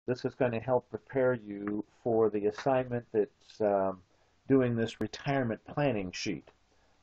This is going to help prepare you for the assignment that's doing this retirement planning sheet.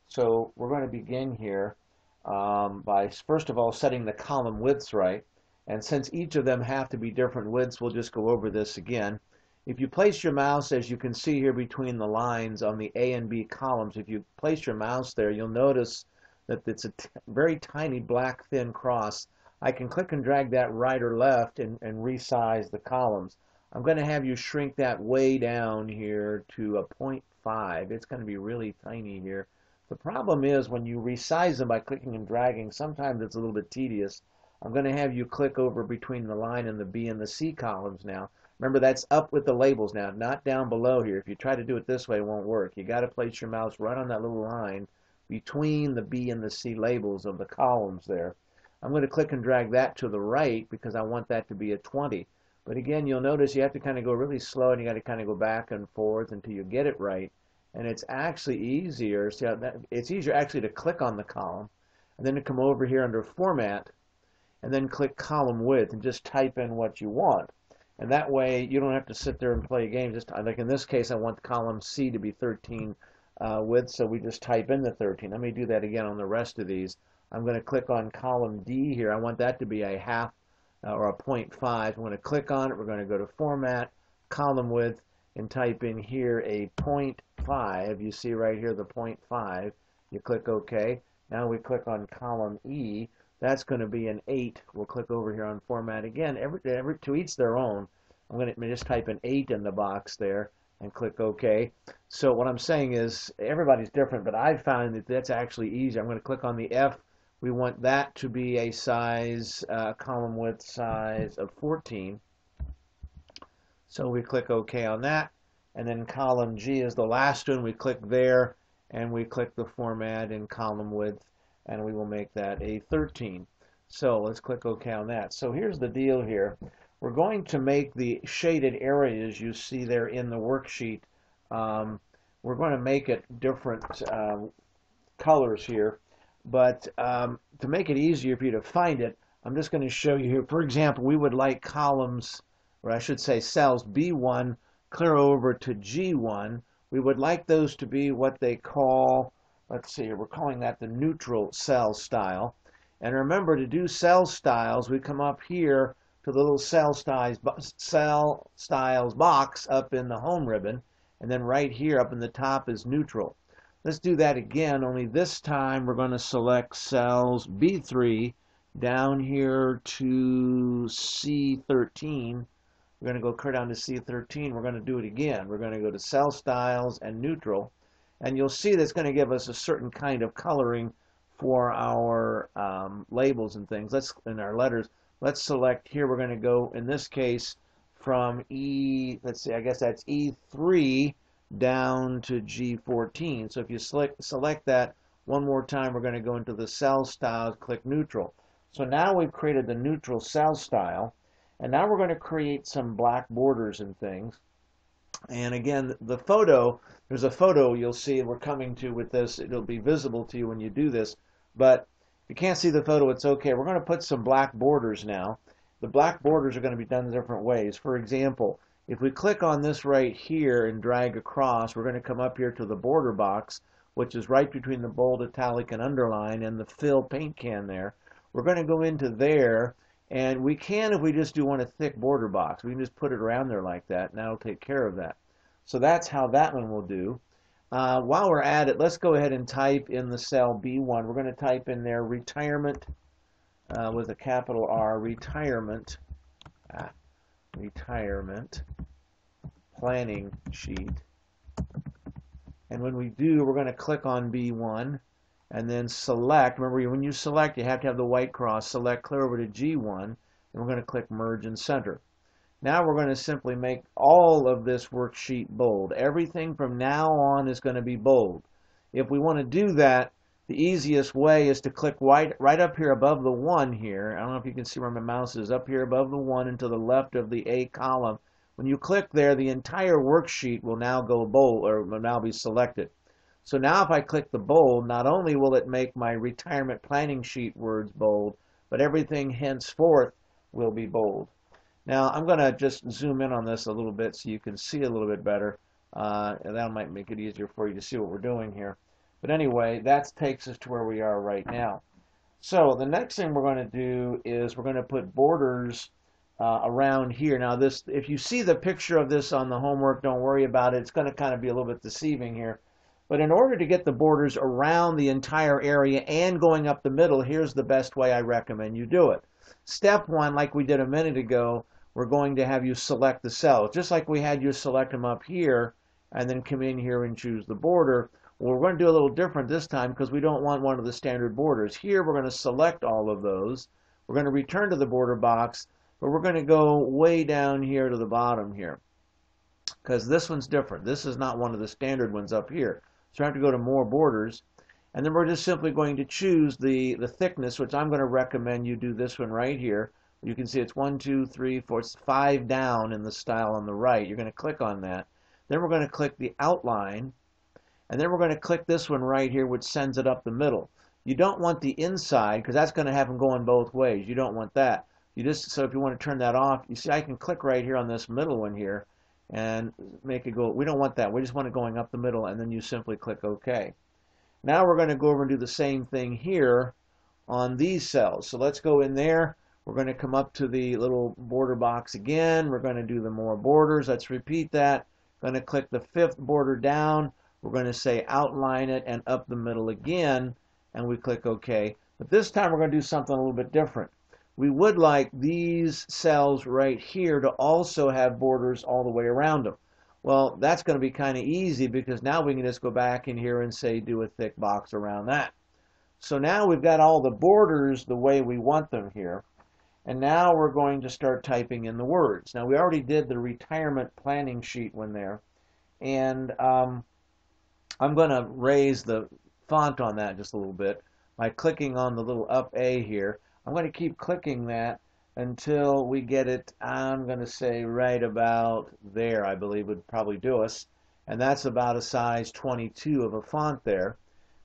So we're going to begin here by first of all setting the column widths right. And since each of them have to be different widths, we'll just go over this again. If you place your mouse, as you can see here between the lines on the A and B columns, if you place your mouse there, you'll notice that it's a very tiny black thin cross. I can click and drag that right or left and resize the columns. I'm going to have you shrink that way down here to a 0.5. It's going to be really tiny here. The problem is when you resize them by clicking and dragging, sometimes it's a little bit tedious. I'm going to have you click over between the line and the B and the C columns now. Remember, that's up with the labels now, not down below here. If you try to do it this way, it won't work. You got to place your mouse right on that little line between the B and the C labels of the columns there. I'm going to click and drag that to the right because I want that to be a 20. But again, you'll notice you have to kind of go really slow and you got to kind of go back and forth until you get it right. And it's actually easier. See how it's easier actually to click on the column and then to come over here under Format and then click Column Width and just type in what you want. And that way you don't have to sit there and play games. Just like in this case, I want column C to be 13 width, so we just type in the 13. Let me do that again on the rest of these. I'm going to click on column D here. I want that to be a half or a 0.5. I'm going to click on it. We're going to go to Format, Column Width, and type in here a 0.5. You see right here the 0.5. You click OK. Now we click on column E. That's going to be an 8. We'll click over here on Format again. To each their own. I'm going to just type an 8 in the box there and click OK. So what I'm saying is everybody's different, but I found that that's actually easy. I'm going to click on the F. We want that to be a size, column width size of 14. So we click OK on that. And then column G is the last one. We click there and we click the Format and column width and we will make that a 13. So let's click OK on that. So here's the deal here. We're going to make the shaded areas you see there in the worksheet. We're going to make it different colors here. But to make it easier for you to find it, I'm just going to show you here. For example, we would like columns, or I should say cells B1 clear over to G1. We would like those to be what they call, let's see, we're calling that the neutral cell style. And remember, to do cell styles, we come up here to the little cell styles box up in the home ribbon, and then right here up in the top is neutral. Let's do that again, only this time we're going to select cells B3 down here to C13. We're going to go clear down to C13. We're going to do it again. We're going to go to Cell Styles and Neutral. And you'll see that's going to give us a certain kind of coloring for our labels and things. In our letters. Let's select here. We're going to go, in this case, from let's see, I guess that's E3 down to G14. So if you select that one more time, we're going to go into the cell styles, click neutral. So now we've created the neutral cell style, and now we're going to create some black borders and things. And again, the photo, there's a photo you'll see we're coming to with this. It'll be visible to you when you do this, but if you can't see the photo, it's okay. We're going to put some black borders now. The black borders are going to be done different ways. For example, if we click on this right here and drag across, we're going to come up here to the border box, which is right between the bold, italic, and underline and the fill paint can there. We're going to go into there, and we can, if we just do want a thick border box, we can just put it around there like that, and that'll take care of that. So that's how that one will do. While we're at it, let's go ahead and type in the cell B1. We're going to type in there retirement with a capital R, retirement. Retirement planning sheet. And when we do, we're going to click on B1 and then select. Remember, when you select, you have to have the white cross. Select clear over to G1, and we're going to click merge and center. Now we're going to simply make all of this worksheet bold. Everything from now on is going to be bold. If we want to do that, the easiest way is to click right up here above the 1 here. I don't know if you can see where my mouse is, up here above the 1 and to the left of the A column. When you click there, the entire worksheet will now go bold, or will now be selected. So now if I click the bold, not only will it make my retirement planning sheet words bold, but everything henceforth will be bold. Now I'm going to just zoom in on this a little bit so you can see a little bit better. And that might make it easier for you to see what we're doing here. But anyway, that takes us to where we are right now. So the next thing we're going to do is we're going to put borders around here. Now this, if you see the picture of this on the homework, don't worry about it. It's going to kind of be a little bit deceiving here. But in order to get the borders around the entire area and going up the middle, here's the best way I recommend you do it. Step one, like we did a minute ago, we're going to have you select the cells. Just like we had you select them up here and then come in here and choose the border. Well, we're going to do a little different this time because we don't want one of the standard borders. Here we're going to select all of those. We're going to return to the border box, but we're going to go way down here to the bottom here because this one's different. This is not one of the standard ones up here. So I have to go to more borders, and then we're just simply going to choose the thickness, which I'm going to recommend you do this one right here. You can see it's 1, 2, 3, 4, it's 5 down in the style on the right. You're going to click on that. Then we're going to click the outline. And then we're going to click this one right here, which sends it up the middle. You don't want the inside, because that's going to have them going both ways. You don't want that. So if you want to turn that off, you see I can click right here on this middle one here and make it go. We don't want that. We just want it going up the middle, and then you simply click OK. Now we're going to go over and do the same thing here on these cells. So let's go in there. We're going to come up to the little border box again. We're going to do the more borders. Let's repeat that. Going to click the 5th border down. We're going to say outline it and up the middle again, and we click OK. But this time we're going to do something a little bit different. We would like these cells right here to also have borders all the way around them. Well, that's going to be kind of easy because now we can just go back in here and say do a thick box around that. So now we've got all the borders the way we want them here. And now we're going to start typing in the words. Now we already did the retirement planning sheet one there. And I'm going to raise the font on that just a little bit by clicking on the little up A here. I'm going to keep clicking that until we get it, I'm going to say right about there, I believe would probably do us. And that's about a size 22 of a font there.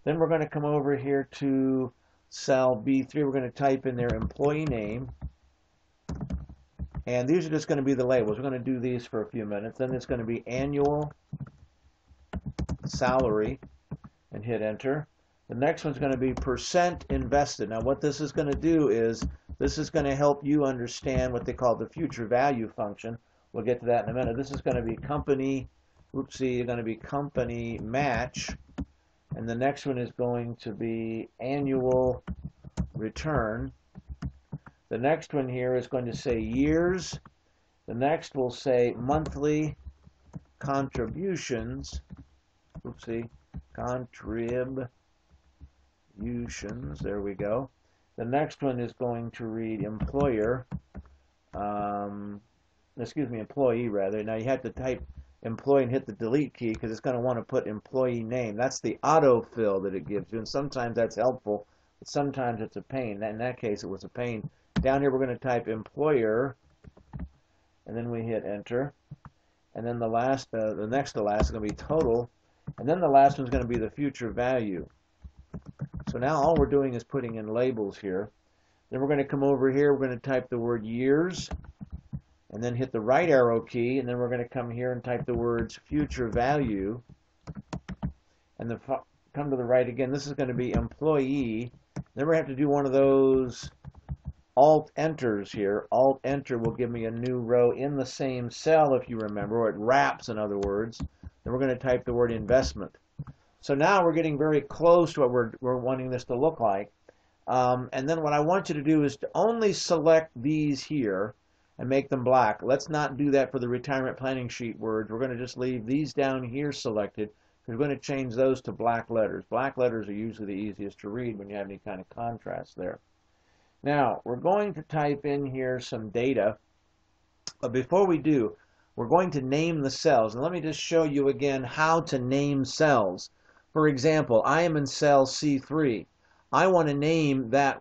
Then we're going to come over here to cell B3. We're going to type in their employee name. And these are just going to be the labels. We're going to do these for a few minutes. Then it's going to be annual salary and hit enter. The next one's going to be percent invested. Now what this is going to do is this is going to help you understand what they call the future value function. We'll get to that in a minute. This is going to be company, oopsie, going to be company match. And the next one is going to be annual return. The next one here is going to say years. The next will say monthly contributions. Oopsie, contributions, there we go. The next one is going to read employer, employee rather. Now you have to type employee and hit the delete key because it's going to want to put employee name. That's the autofill that it gives you, and sometimes that's helpful, but sometimes it's a pain. In that case, it was a pain. Down here we're going to type employer, and then we hit enter. And then the next to last is going to be total. And then the last one is going to be the future value. So now all we're doing is putting in labels here. Then we're going to come over here. We're going to type the word years. And then hit the right arrow key. And then we're going to come here and type the words future value. And then come to the right again. This is going to be employee. Then we have to do one of those Alt-Enters here. Alt-Enter will give me a new row in the same cell, if you remember, or it wraps, in other words. Then we're going to type the word investment. So now we're getting very close to what we're wanting this to look like. And then what I want you to do is to only select these here and make them black. Let's not do that for the retirement planning sheet words. We're going to just leave these down here selected. We're going to change those to black letters. Black letters are usually the easiest to read when you have any kind of contrast there. Now, we're going to type in here some data. But before we do, we're going to name the cells. And let me just show you again how to name cells. For example, I am in cell C3. I want to name that.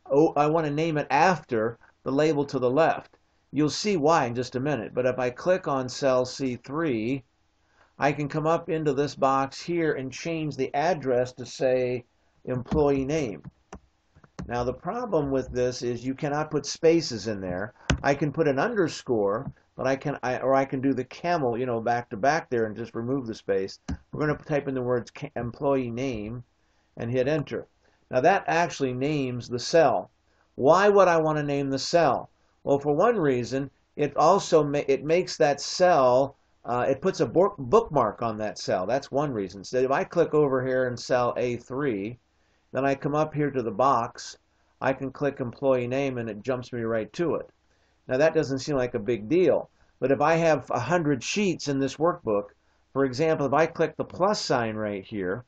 I want to name it after the label to the left. You'll see why in just a minute. But if I click on cell C3, I can come up into this box here and change the address to say employee name. Now the problem with this is you cannot put spaces in there. I can put an underscore, but I can do the camel, back to back there and just remove the space. We're going to type in the words employee name and hit enter. Now that actually names the cell. Why would I want to name the cell? Well, for one reason, it also it makes that cell, it puts a bookmark on that cell. That's one reason. So if I click over here in cell A3, then I come up here to the box, I can click employee name and it jumps me right to it. Now that doesn't seem like a big deal, but if I have 100 sheets in this workbook, for example, if I click the plus sign right here,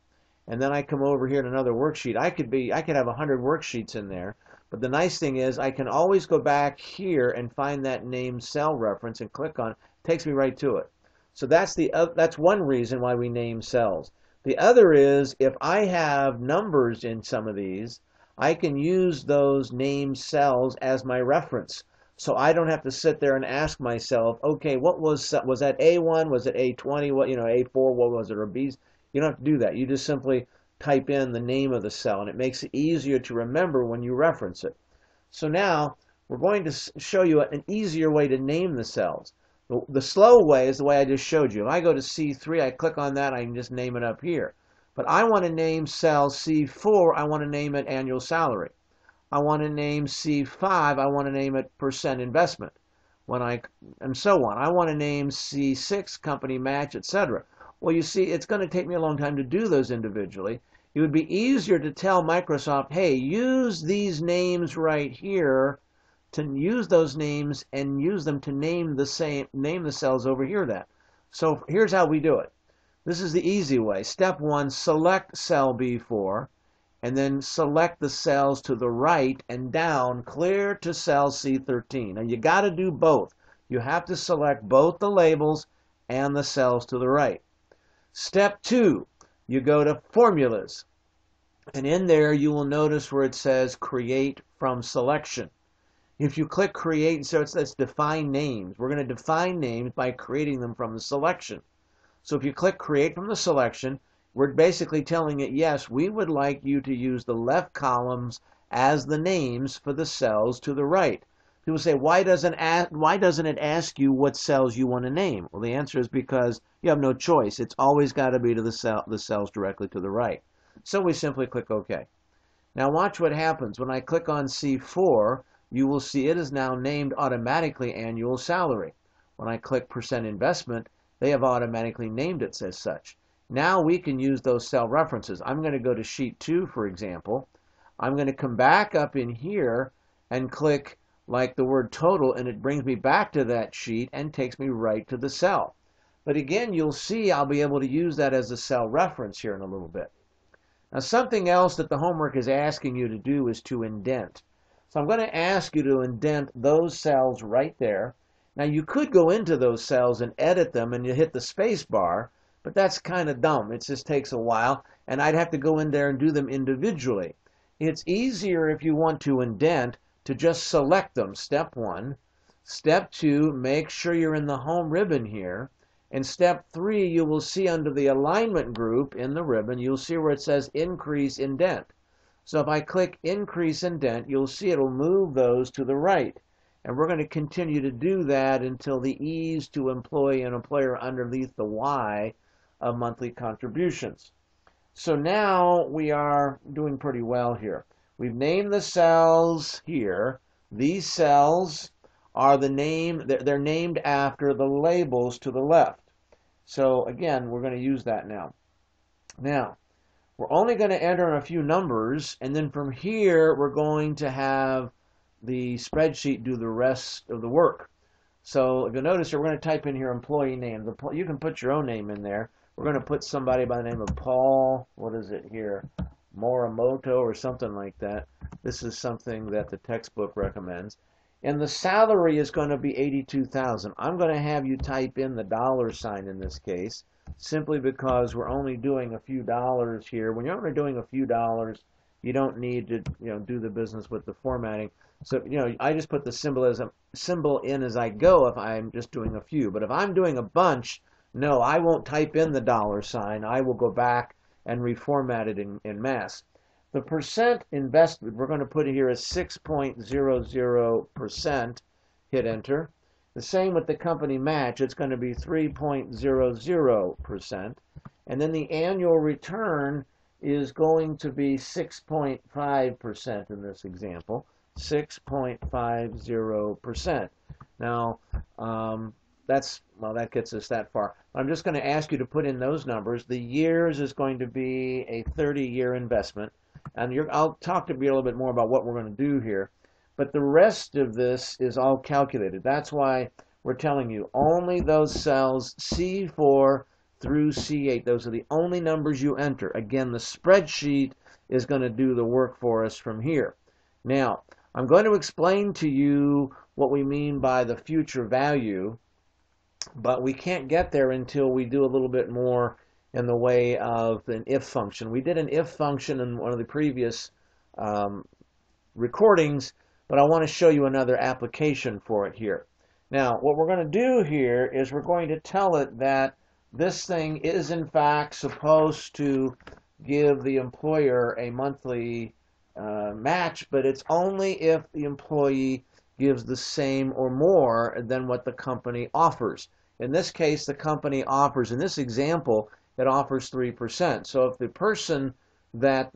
and then I come over here to another worksheet, I could have 100 worksheets in there, but the nice thing is I can always go back here and find that name cell reference and click on it. It takes me right to it. So that's one reason why we name cells. The other is if I have numbers in some of these, I can use those named cells as my reference. So I don't have to sit there and ask myself, okay, what was that A1? Was it A20? What, A4? What was it? Or B? You don't have to do that. You just simply type in the name of the cell, and it makes it easier to remember when you reference it. So now we're going to show you an easier way to name the cells. The slow way is the way I just showed you. If I go to C3, I click on that, I can just name it up here. But I want to name cell C4, I want to name it annual salary. I want to name C5, I want to name it percent investment. And so on. I want to name C6 company match, etc. Well, you see, it's going to take me a long time to do those individually. It would be easier to tell Microsoft, hey, use these names right here, to use those names and use them to name the cells over here then. So here's how we do it. This is the easy way. Step 1, select cell B4 and then select the cells to the right and down clear to cell C13. Now you got to do both. You have to select both the labels and the cells to the right. Step 2, you go to formulas, and in there you will notice where it says create from selection. If you click create, so it says define names. We're going to define names by creating them from the selection. So if you click create from the selection, we're basically telling it, yes, we would like you to use the left columns as the names for the cells to the right. People say, why doesn't it ask you what cells you want to name? Well, the answer is because you have no choice. It's always got to be to the cells directly to the right. So we simply click OK. Now watch what happens. When I click on C4, you will see it is now named automatically annual salary. When I click percent investment, they have automatically named it as such. Now we can use those cell references. I'm going to go to sheet 2, for example. I'm going to come back up in here and click like the word total, and it brings me back to that sheet and takes me right to the cell. But again, you'll see I'll be able to use that as a cell reference here in a little bit. Now something else that the homework is asking you to do is to indent. So I'm going to ask you to indent those cells right there. Now you could go into those cells and edit them and you hit the space bar, but that's kind of dumb. It just takes a while, and I'd have to go in there and do them individually. It's easier if you want to indent to just select them, step 1. Step 2, make sure you're in the home ribbon here. And step 3, you will see under the alignment group in the ribbon, you'll see where it says increase indent. So if I click increase indent, you'll see it'll move those to the right. And we're going to continue to do that until the E's to employee and employer underneath the Y of monthly contributions. So now we are doing pretty well here. We've named the cells here. These cells are they're named after the labels to the left. So again, we're going to use that now. Now, we're only going to enter a few numbers, and then from here we're going to have the spreadsheet do the rest of the work. So if you'll notice here, we're going to type in here employee name. You can put your own name in there. We're going to put somebody by the name of Paul, what is it here, Morimoto or something like that. This is something that the textbook recommends. And the salary is going to be $82,000. I'm going to have you type in the $ in this case, simply because we're only doing a few dollars here. When you're only doing a few dollars, you don't need to do the business with the formatting. So I just put the symbol in as I go if I'm just doing a few. But if I'm doing a bunch, no, I won't type in the $. I will go back and reformat it in mass. The percent invested, we're going to put it here as 6.00%. Hit enter. The same with the company match. It's going to be 3.00%. And then the annual return is going to be 6.5% in this example. 6.50%. Now, that gets us that far. I'm just going to ask you to put in those numbers. The years is going to be a 30-year investment. And I'll talk to you a little bit more about what we're going to do here. But the rest of this is all calculated. That's why we're telling you only those cells C4 through C8. Those are the only numbers you enter. Again, the spreadsheet is going to do the work for us from here. Now, I'm going to explain to you what we mean by the future value, but we can't get there until we do a little bit more in the way of an if function. We did an if function in one of the previous recordings, but I want to show you another application for it here. Now, what we're going to do here is we're going to tell it that this thing is in fact supposed to give the employer a monthly match, but it's only if the employee gives the same or more than what the company offers. In this case, the company offers, in this example, it offers 3%. So if the person that,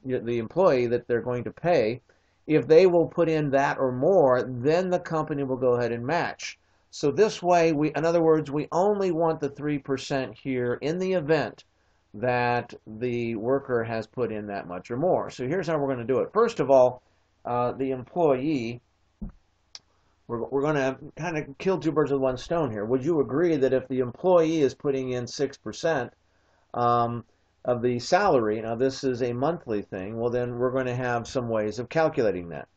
the employee that they're going to pay, if they will put in that or more, then the company will go ahead and match. So this way, in other words, we only want the 3% here in the event that the worker has put in that much or more. So here's how we're going to do it. First of all, the employee, we're going to kind of kill two birds with one stone here. Would you agree that if the employee is putting in 6% of the salary, now this is a monthly thing, well then we're going to have some ways of calculating that.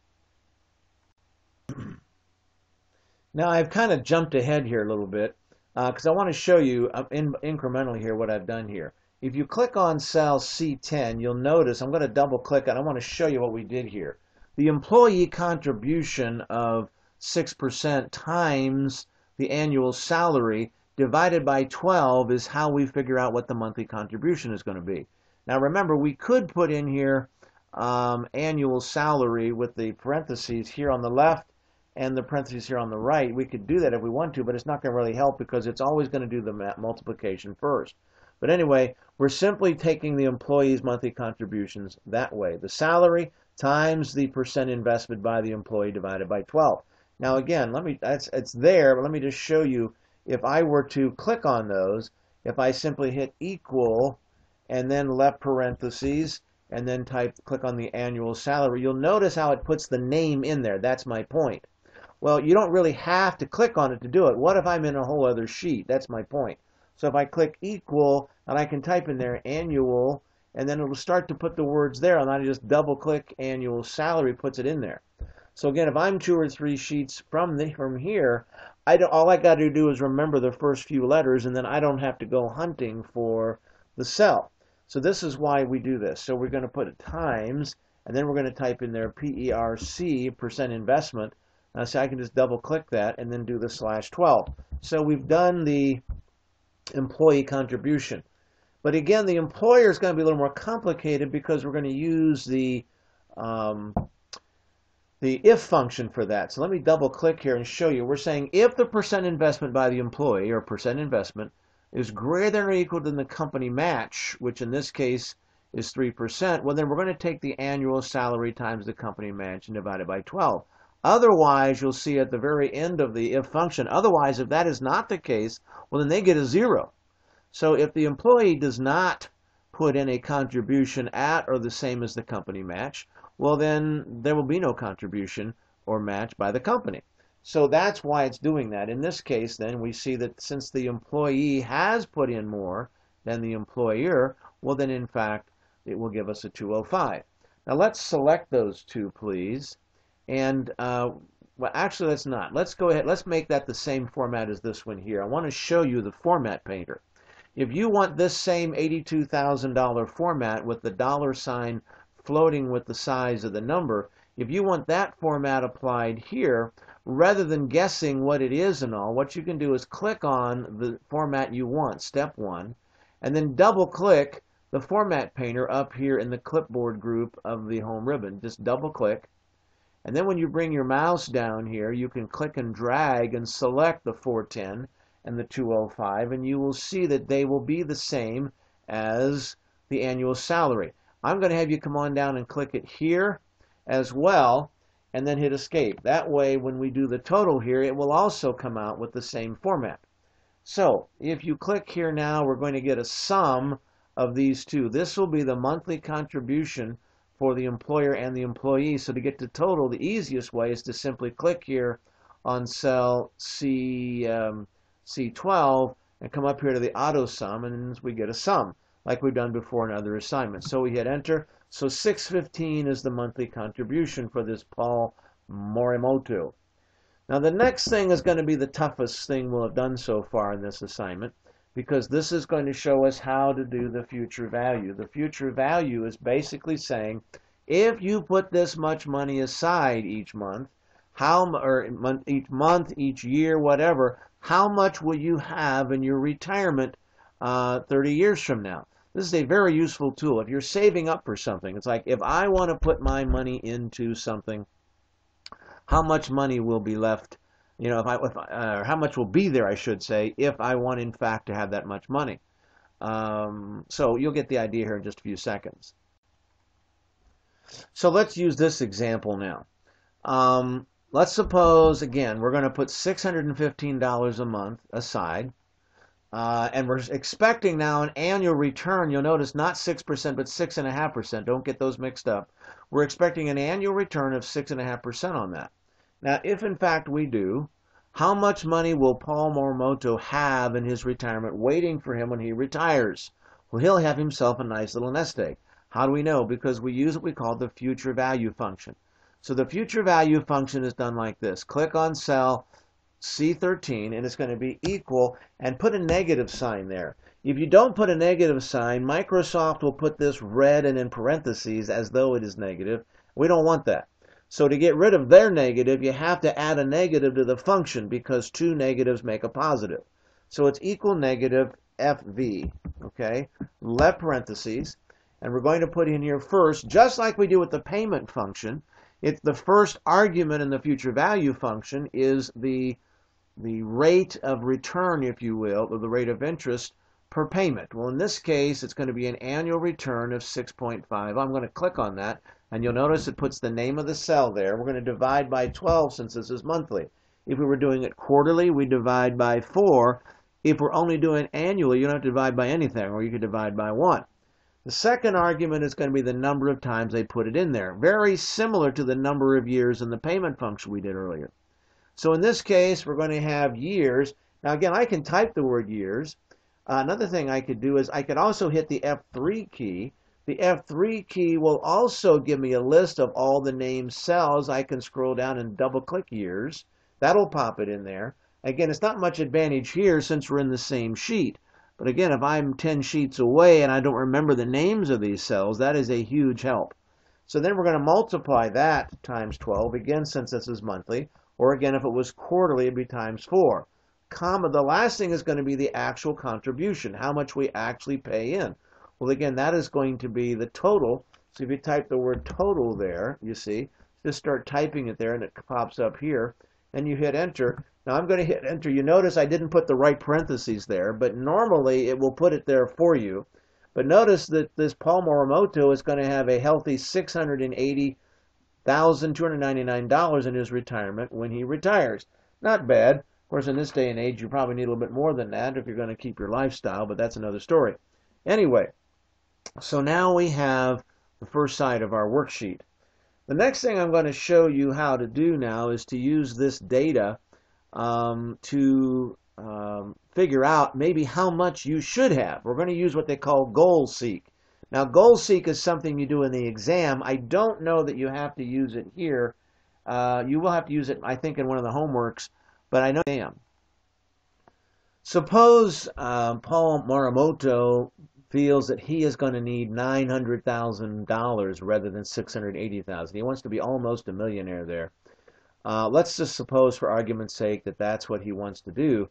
Now I've kind of jumped ahead here a little bit because I want to show you incrementally here what I've done here. If you click on cell C10, you'll notice I'm going to double click it. I want to show you what we did here. The employee contribution of 6% times the annual salary divided by 12 is how we figure out what the monthly contribution is going to be. Now remember, we could put in here annual salary with the parentheses here on the left and the parentheses here on the right. We could do that if we want to, but it's not going to really help because it's always going to do the multiplication first. But anyway, we're simply taking the employee's monthly contributions that way. The salary times the percent invested by the employee divided by 12. Now again, it's there, but let me just show you. If I were to click on those, if I simply hit equal and then left parentheses and then click on the annual salary, you'll notice how it puts the name in there. That's my point. Well, you don't really have to click on it to do it. What if I'm in a whole other sheet? That's my point. So if I click equal and I can type in there annual, and then it will start to put the words there, and I just double click annual salary, puts it in there. So again, if I'm 2 or 3 sheets from here, all I got to do is remember the first few letters, and then I don't have to go hunting for the cell. So this is why we do this. So we're going to put it times, and then we're going to type in there PERC, percent investment. So I can just double click that and then do the /12. So we've done the employee contribution. But again, the employer is going to be a little more complicated because we're going to use the if function for that. So let me double click here and show you. We're saying if the percent investment by the employee, or percent investment, is greater than or equal to the company match, which in this case is 3%, well then we're going to take the annual salary times the company match and divide it by 12. Otherwise, you'll see at the very end of the if function, otherwise, if that is not the case, well then they get a 0. So if the employee does not put in a contribution at or the same as the company match, well then there will be no contribution or match by the company. So that's why it's doing that. In this case, then, we see that since the employee has put in more than the employer, well then in fact it will give us a 205. Now let's select those two, please. And well, actually let's not. Let's go ahead. Let's make that the same format as this one here. I want to show you the format painter. If you want this same $82,000 format with the $ floating with the size of the number, if you want that format applied here, rather than guessing what it is and all, what you can do is click on the format you want, step 1, and then double click the Format Painter up here in the clipboard group of the home ribbon. Just double click, and then when you bring your mouse down here, you can click and drag and select the 410 and the 205, and you will see that they will be the same as the annual salary. I'm going to have you come on down and click it here as well, and then hit escape. That way, when we do the total here, it will also come out with the same format. So if you click here now, we're going to get a sum of these two. This will be the monthly contribution for the employer and the employee. So to get the total, the easiest way is to simply click here on cell C12 and come up here to the auto sum, and we get a sum like we've done before in other assignments. So we hit enter. So 615 is the monthly contribution for this Paul Morimoto. Now the next thing is going to be the toughest thing we'll have done so far in this assignment, because this is going to show us how to do the future value. The future value is basically saying, if you put this much money aside each month, each year, whatever, how much will you have in your retirement 30 years from now? This is a very useful tool. If you're saving up for something, it's like, if I want to put my money into something, how much money will be left, how much will be there, I should say, if I want, in fact, to have that much money. So you'll get the idea here in just a few seconds. So let's use this example now. Let's suppose, again, we're going to put $615 a month aside. And we're expecting now an annual return. You'll notice not 6%, but 6.5%. Don't get those mixed up. We're expecting an annual return of 6.5% on that. Now, if in fact we do, how much money will Paul Morimoto have in his retirement waiting for him when he retires? Well, he'll have himself a nice little nest egg. How do we know? Because we use what we call the future value function. So the future value function is done like this. Click on cell C13, and it's going to be equal, and put a negative sign there. If you don't put a negative sign, Microsoft will put this red and in parentheses as though it is negative. We don't want that. So to get rid of their negative, you have to add a negative to the function, because two negatives make a positive. So it's equal negative FV, okay? Left parentheses, and we're going to put in here first, just like we do with the payment function, the first argument in the future value function is the rate of return, if you will, or the rate of interest per payment. Well, in this case, it's going to be an annual return of 6.5. I'm going to click on that, and you'll notice it puts the name of the cell there. We're going to divide by 12 since this is monthly. If we were doing it quarterly, we divide by 4. If we're only doing annually, you don't have to divide by anything, or you could divide by 1. The second argument is going to be the number of times they put it in there. Very similar to the number of years in the payment function we did earlier. So in this case, we're going to have years. Now again, I can type the word years. Another thing I could do is I could also hit the F3 key. The F3 key will also give me a list of all the named cells. I can scroll down and double click years. That'll pop it in there. Again, it's not much advantage here since we're in the same sheet. But again, if I'm 10 sheets away and I don't remember the names of these cells, that is a huge help. So then we're going to multiply that times 12, again, since this is monthly. Or again, if it was quarterly, it'd be times 4. Comma, the last thing is going to be the actual contribution, how much we actually pay in. Well, again, that is going to be the total. So if you type the word total there, you see, just start typing it there and it pops up here. And you hit enter. Now I'm going to hit enter. You notice I didn't put the right parentheses there, but normally it will put it there for you. But notice that this Paul Morimoto is going to have a healthy $680,299 in his retirement when he retires. Not bad. Of course, in this day and age, you probably need a little bit more than that if you're going to keep your lifestyle, but that's another story. Anyway, so now we have the first side of our worksheet. The next thing I'm going to show you how to do now is to use this data to figure out maybe how much you should have. We're going to use what they call goal seek. Now, goal seek is something you do in the exam. I don't know that you have to use it here. You will have to use it, I think, in one of the homeworks, but I know I am. Suppose Paul Morimoto feels that he is going to need $900,000 rather than $680,000. He wants to be almost a millionaire there. Let's just suppose, for argument's sake, that that's what he wants to do.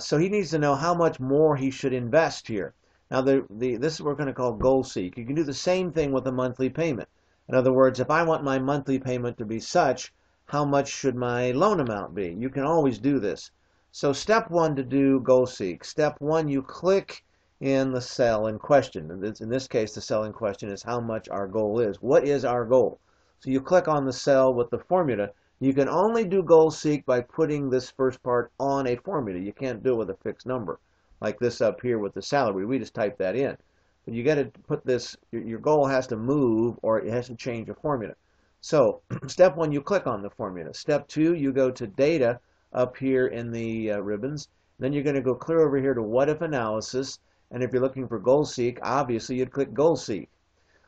So he needs to know how much more he should invest here. Now, this we're going to call goal seek. You can do the same thing with a monthly payment. In other words, if I want my monthly payment to be such, how much should my loan amount be? You can always do this. So step one to do goal seek. Step one, you click in the cell in question. In this case, the cell in question is how much our goal is. What is our goal? So you click on the cell with the formula. You can only do goal seek by putting this first part on a formula. You can't do it with a fixed number, like this up here with the salary. We just type that in. But you got to put this, your goal has to move or it has to change a formula. So step one, you click on the formula. Step two, you go to data up here in the ribbons. Then you're going to go clear over here to what if analysis. And if you're looking for goal seek, obviously you'd click goal seek.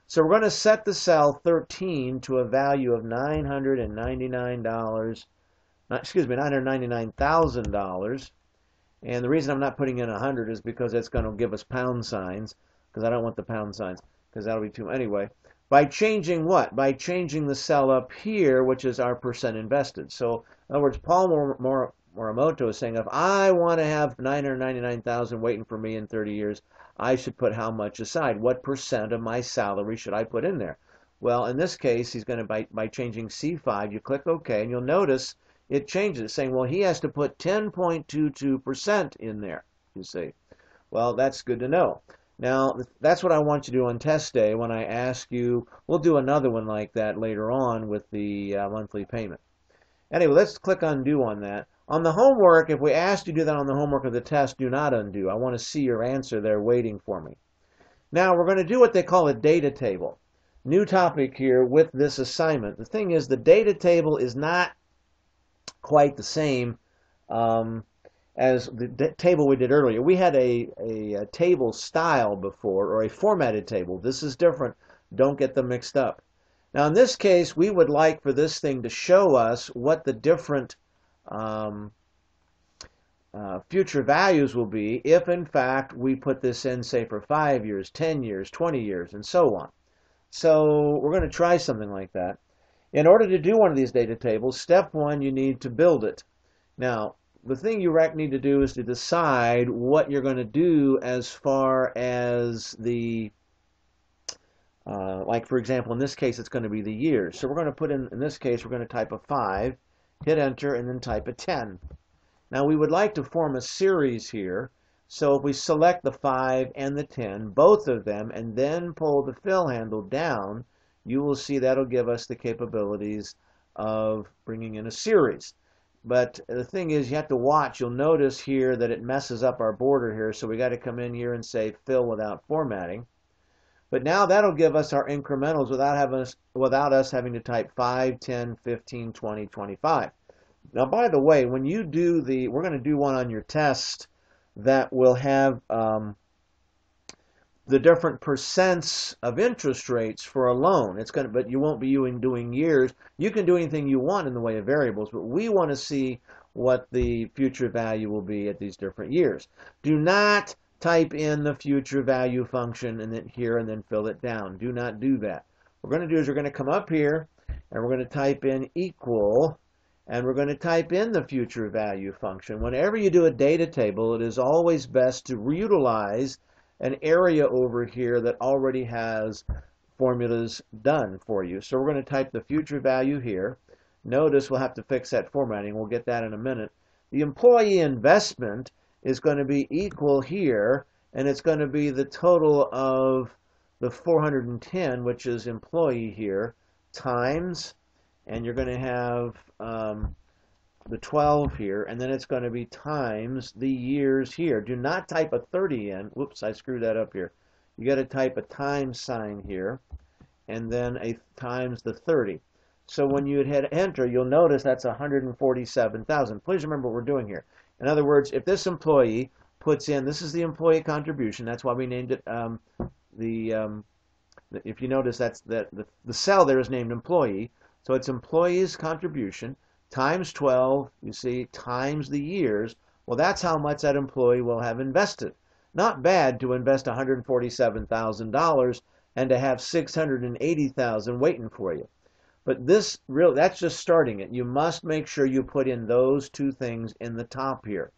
So we're going to set the cell 13 to a value of $999,000. And the reason I'm not putting in 100 is because it's going to give us pound signs, because I don't want the pound signs, because that'll be too anyway. By changing what? By changing the cell up here, which is our percent invested. So in other words, Paul Morimoto is saying, if I want to have 999,000 waiting for me in 30 years, I should put how much aside? What percent of my salary should I put in there? Well, in this case, he's going to, by changing C5, you click OK, and you'll notice it changes, saying, well, he has to put 10.22% in there, you see. Well, that's good to know. Now, that's what I want you to do on test day when I ask you. We'll do another one like that later on with the monthly payment. Anyway, let's click undo on that. On the homework, if we asked you to do that on the homework of the test, do not undo. I want to see your answer there waiting for me. Now, we're going to do what they call a data table. New topic here with this assignment. The thing is, the data table is not quite the same as the table we did earlier. We had a table style before, or a formatted table. This is different. Don't get them mixed up. Now, in this case, we would like for this thing to show us what the different future values will be if, in fact, we put this in, say, for 5 years, 10 years, 20 years, and so on. So we're going to try something like that. In order to do one of these data tables, step one, you need to build it. Now, the thing you need to do is to decide what you're going to do as far as the, like for example, in this case, it's going to be the years. So we're going to put in this case, we're going to type a 5, hit enter, and then type a 10. Now we would like to form a series here. So if we select the 5 and the 10, both of them, and then pull the fill handle down, you will see that'll give us the capabilities of bringing in a series. But the thing is, you have to watch. You'll notice here that it messes up our border here, so we got to come in here and say fill without formatting. But now that'll give us our incrementals without us having to type 5, 10, 15, 20, 25. Now, by the way, when you do we're going to do one on your test that will have the different percents of interest rates for a loan. But you won't be doing years. You can do anything you want in the way of variables, but we want to see what the future value will be at these different years. Do not type in the future value function and then here and then fill it down. Do not do that. What we're going to do is we're going to come up here and we're going to type in equal, and we're going to type in the future value function. Whenever you do a data table, it is always best to reutilize an area over here that already has formulas done for you. So we're going to type the future value here. Notice we'll have to fix that formatting. We'll get that in a minute. The employee investment is going to be equal here, and it's going to be the total of the 410, which is employee here, times, and you're going to have the 12 here, and then it's going to be times the years here. Do not type a 30 in. Whoops, I screwed that up here. You got to type a times sign here, and then a times the 30. So when you hit enter, you'll notice that's 147,000. Please remember what we're doing here. In other words, if this employee puts in, this is the employee contribution. That's why we named it if you notice, that's the cell there is named employee. So it's employee's contribution times 12, you see, times the years. Well, that's how much that employee will have invested. Not bad to invest $147,000 and to have $680,000 waiting for you. But that's just starting it. You must make sure you put in those two things in the top here.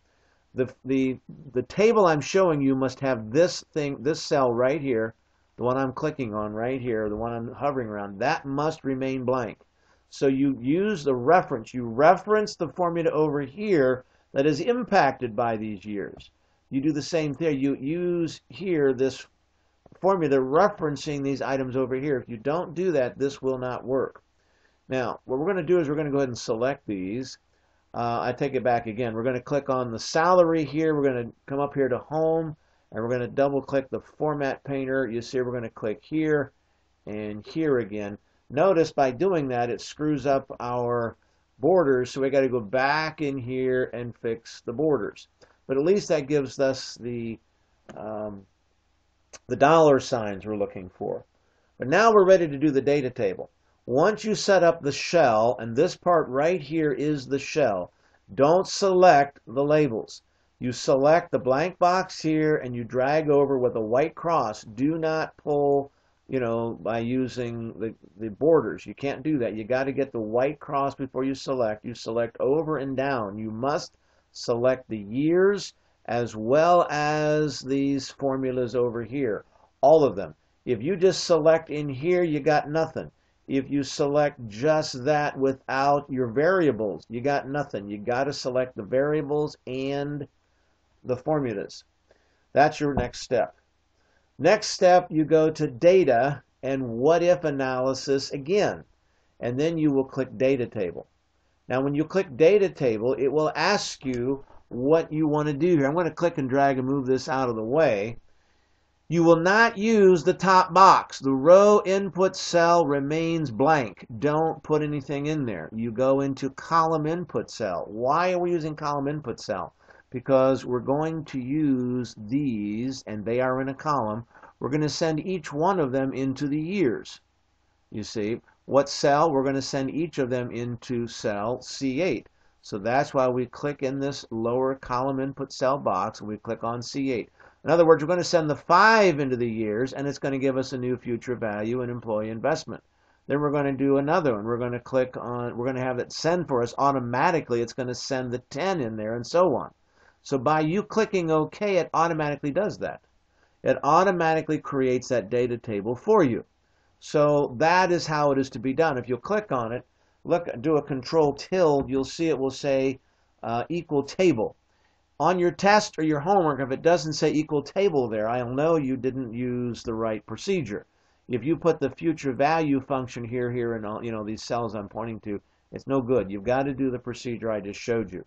the table I'm showing you must have this thing, this cell right here, the one I'm clicking on right here, the one I'm hovering around, that must remain blank. So you use the reference. You reference the formula over here that is impacted by these years. You do the same thing. You use here this formula referencing these items over here. If you don't do that, this will not work. Now, what we're going to do is we're going to go ahead and select these. I take it back again. We're going to click on the salary here. We're going to come up here to home, and we're going to double click the format painter. You see we're going to click here and here again. Notice by doing that it screws up our borders, so we got to go back in here and fix the borders. But at least that gives us the dollar signs we're looking for. But now we're ready to do the data table. Once you set up the shell, and this part right here is the shell, don't select the labels. You select the blank box here and you drag over with a white cross. Do not pull, by using the borders. You can't do that. You got to get the white cross before you select. You select over and down. You must select the years as well as these formulas over here. All of them. If you just select in here, you got nothing. If you select just that without your variables, you got nothing. You got to select the variables and the formulas. That's your next step. Next step, you go to data and what if analysis again. And then you will click data table. Now when you click data table, it will ask you what you want to do here. I'm going to click and drag and move this out of the way. You will not use the top box. The row input cell remains blank. Don't put anything in there. You go into column input cell. Why are we using column input cell? Because we're going to use these, and they are in a column. We're going to send each one of them into the years. You see, what cell? We're going to send each of them into cell C8. So that's why we click in this lower column input cell box, and we click on C8. In other words, we're going to send the 5 into the years, and it's going to give us a new future value and employee investment. Then we're going to do another one. We're going to click on, we're going to have it send for us automatically. It's going to send the 10 in there and so on. So by you clicking OK, it automatically does that. It automatically creates that data table for you. So that is how it is to be done. If you'll click on it, look, do a control tilde, you'll see it will say equal table. On your test or your homework, if it doesn't say equal table there, I'll know you didn't use the right procedure. If you put the future value function here, and all, these cells I'm pointing to, it's no good. You've got to do the procedure I just showed you.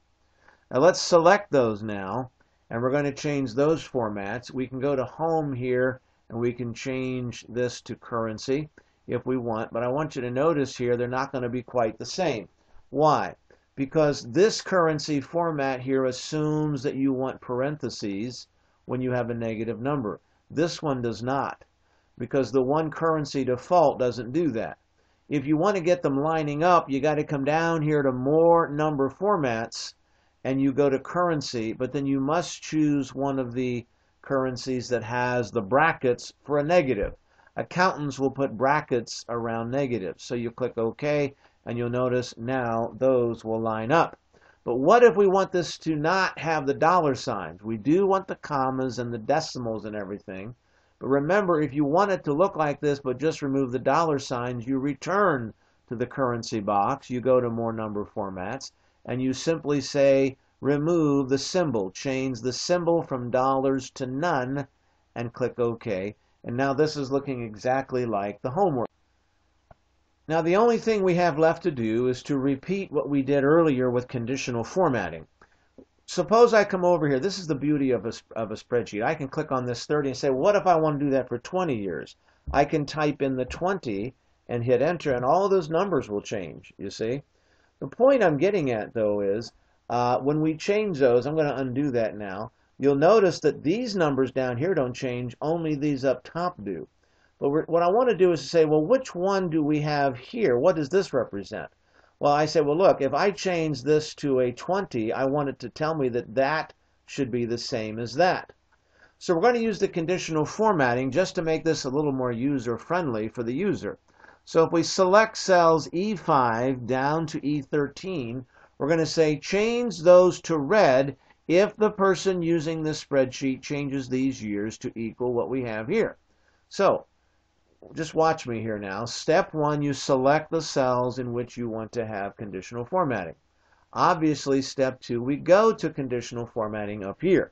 Now let's select those now, and we're going to change those formats. We can go to home here, and we can change this to currency if we want, but I want you to notice here they're not going to be quite the same. Why? Because this currency format here assumes that you want parentheses when you have a negative number. This one does not, because the one currency default doesn't do that. If you want to get them lining up, you got to come down here to more number formats and you go to currency, but then you must choose one of the currencies that has the brackets for a negative. Accountants will put brackets around negatives. So you click OK, and you'll notice now those will line up. But what if we want this to not have the dollar signs? We do want the commas and the decimals and everything. But remember, if you want it to look like this but just remove the dollar signs, you return to the currency box. You go to more number formats, and you simply say remove the symbol. Change the symbol from dollars to none, and click OK. And now this is looking exactly like the homework. Now the only thing we have left to do is to repeat what we did earlier with conditional formatting. Suppose I come over here. This is the beauty of a spreadsheet. I can click on this 30 and say, what if I want to do that for 20 years? I can type in the 20 and hit enter, and all those numbers will change, you see. The point I'm getting at, though, is when we change those, I'm going to undo that now. You'll notice that these numbers down here don't change, only these up top do. But what I want to do is to say, well, which one do we have here? What does this represent? Well, I say, well, look, if I change this to a 20, I want it to tell me that that should be the same as that. So we're going to use the conditional formatting just to make this a little more user-friendly for the user. So if we select cells E5 down to E13, we're going to say change those to red if the person using this spreadsheet changes these years to equal what we have here. So just watch me here now. Step 1, you select the cells in which you want to have conditional formatting. Obviously, step 2, we go to conditional formatting up here.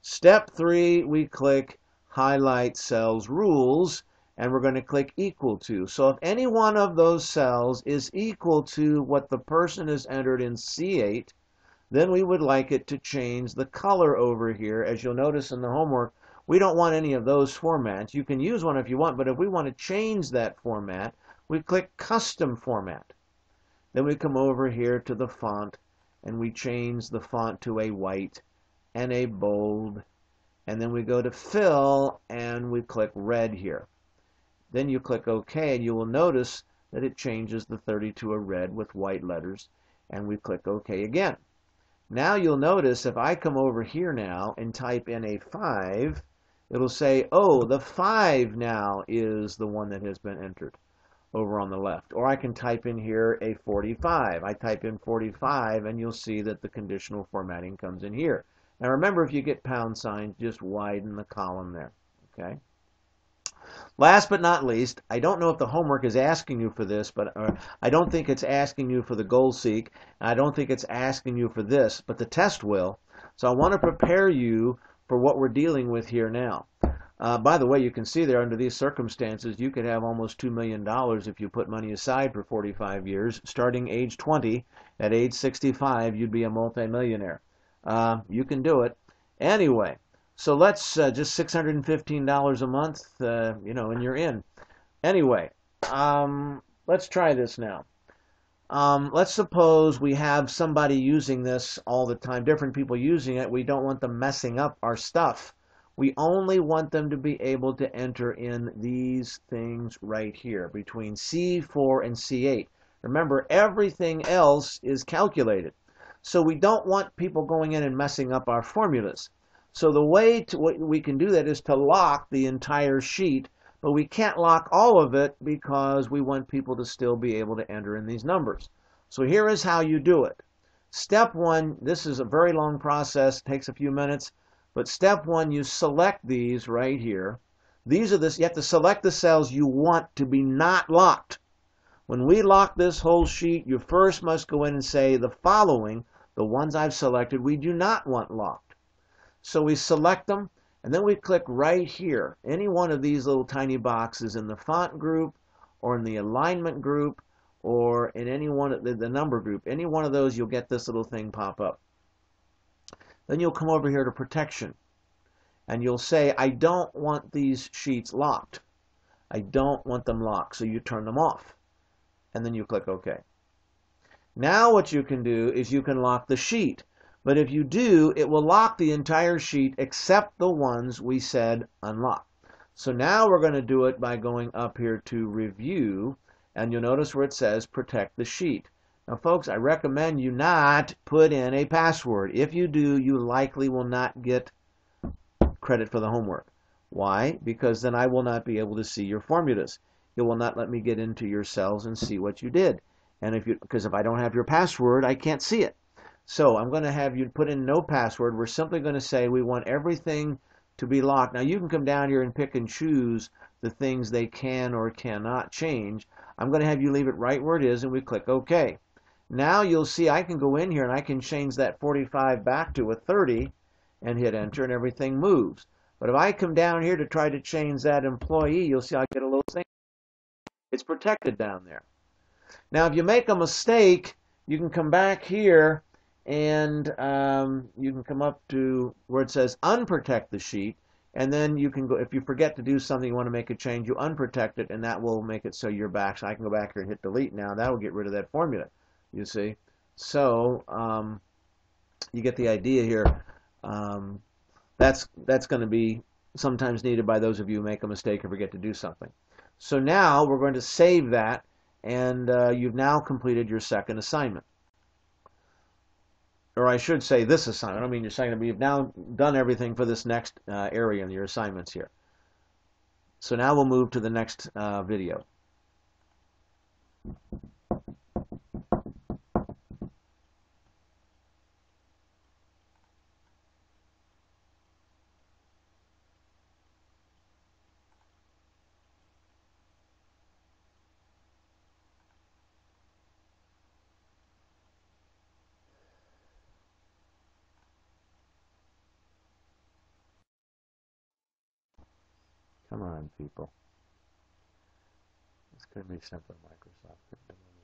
Step 3, we click Highlight Cells Rules, and we're going to click Equal To. So if any one of those cells is equal to what the person has entered in C8, then we would like it to change the color over here. As you'll notice in the homework, we don't want any of those formats. You can use one if you want, but if we want to change that format, we click Custom Format. Then we come over here to the font, and we change the font to a white and a bold. And then we go to Fill, and we click Red here. Then you click OK, and you will notice that it changes the 30 to a red with white letters. And we click OK again. Now you'll notice if I come over here now and type in a 5, it'll say, oh, the 5 now is the one that has been entered over on the left. Or I can type in here a 45. I type in 45, and you'll see that the conditional formatting comes in here. Now remember, if you get pound signs, just widen the column there. Okay. Last but not least, I don't know if the homework is asking you for this, but I don't think it's asking you for the goal seek. And I don't think it's asking you for this, but the test will. So I want to prepare you for what we're dealing with here now. By the way, you can see there under these circumstances, you could have almost $2 million if you put money aside for 45 years. Starting age 20, at age 65, you'd be a multimillionaire. You can do it. Anyway, so let's just $615 a month, and you're in. Anyway, let's try this now. Let's suppose we have somebody using this all the time, different people using it. We don't want them messing up our stuff. We only want them to be able to enter in these things right here between C4 and C8. Remember, everything else is calculated. So we don't want people going in and messing up our formulas. So the way we can do that is to lock the entire sheet, but we can't lock all of it because we want people to still be able to enter in these numbers. So here is how you do it. Step 1, this is a very long process, takes a few minutes, but step 1, you select these right here. These are you have to select the cells you want to be not locked. When we lock this whole sheet, you first must go in and say the following, the ones I've selected, we do not want locked. So we select them, and then we click right here, any one of these little tiny boxes in the font group, or in the alignment group, or in any one of the number group. Any one of those, you'll get this little thing pop up. Then you'll come over here to protection, and you'll say, I don't want these sheets locked. I don't want them locked, so you turn them off. And then you click OK. Now what you can do is you can lock the sheet. But if you do, it will lock the entire sheet except the ones we said unlock. So now we're going to do it by going up here to Review, and you'll notice where it says Protect the Sheet. Now folks, I recommend you not put in a password. If you do, you likely will not get credit for the homework. Why? Because then I will not be able to see your formulas. It will not let me get into your cells and see what you did. And because if I don't have your password, I can't see it. So I'm going to have you put in no password. We're simply going to say we want everything to be locked. Now you can come down here and pick and choose the things they can or cannot change. I'm going to have you leave it right where it is, and we click OK. Now you'll see I can go in here and I can change that 45 back to a 30 and hit enter, and everything moves. But if I come down here to try to change that employee, you'll see I get a little thing. It's protected down there. Now if you make a mistake, you can come back here and you can come up to where it says unprotect the sheet, and then you can go, if you forget to do something, you want to make a change, you unprotect it, and that will make it so you're back. So I can go back here and hit delete now. That will get rid of that formula, you see. So you get the idea here. That's going to be sometimes needed by those of you who make a mistake or forget to do something. So now we're going to save that, and you've now completed your second assignment. Or I should say this assignment. I don't mean your second, but you've now done everything for this next area in your assignments here. So now we'll move to the next video. Come on, people. This could be something Microsoft could do.